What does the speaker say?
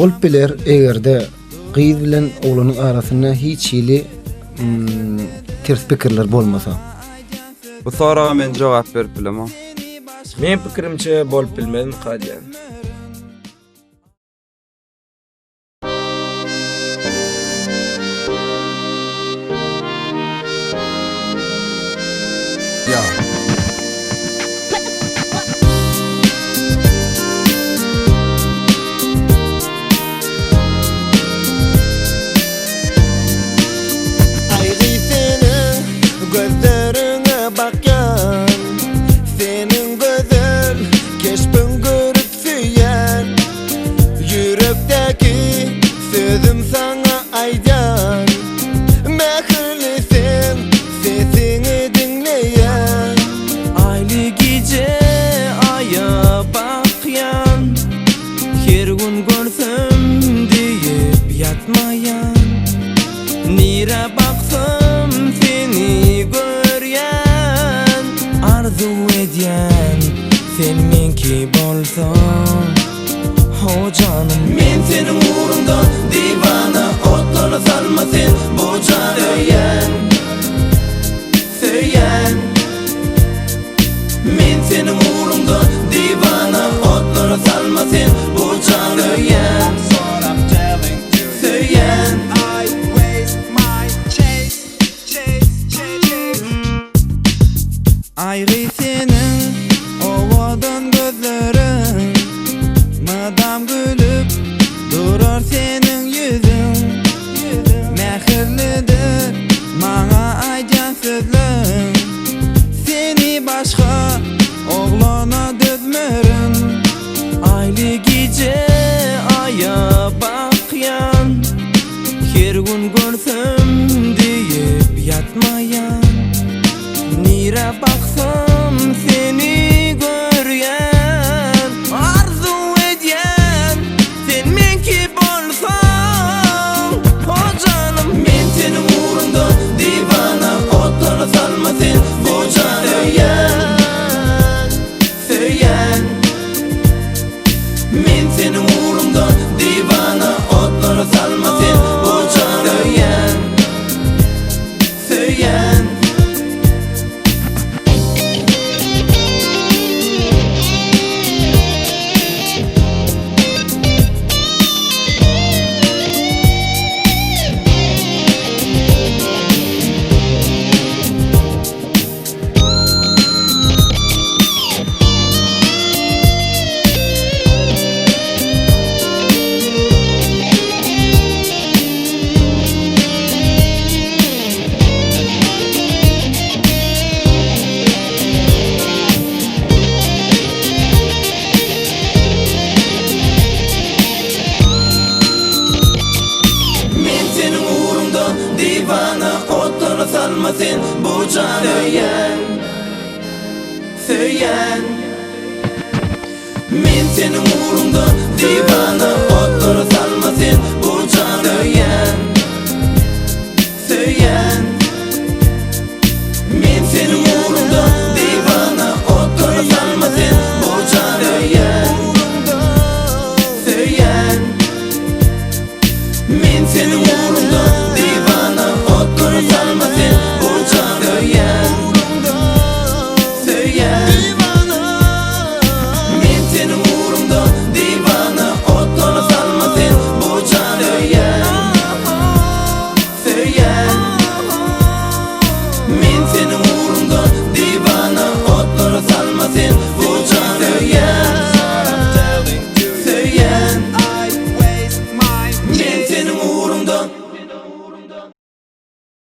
Bolup biler egerde gyz bilen oglanyň arasynda hiç ýyly ters pikirler bolmasa. Bu soraga men jogap berip bilemem. Men pikirimçe bolup bilmedim kadyan. Gözlerine bakyan, senin güzel keşfin görüp süyen, yürekteki sözüm sana aydan, mehirlisin sesini dinleyen. Aylı gece aya bakyan, her gün görsem deyip yatmayan, nire baksam seni göryen, arzu edyen sen menki bolsan. O canım, men senin uğrunda divana, otlara salma sen bu can. Söyyen, söyyen, men senin uğrunda divana, otlara salma sen bu can. Söyyen, söyyen, ayrı senin ovadan gözlerin, madam gülüp durur senin yüzün. Mehirlidir bana aydan sözlerin, seni başka oğlana dözmerin. Aylı gece aya bakyan, her gün görsem deyip yatmayan, nire baksam seni göryen, arzu edyen sen menki bolsan. O canım, men senin uğrunda divana, otlara salma sen bu can. Söyyen, söyyen, men senin uğrunda divana, otlara salma sen bu can. Söyyen, söyyen. Divana, otlara salma sen bu can. Söyyen, söyyen, men senin uğrunda divana,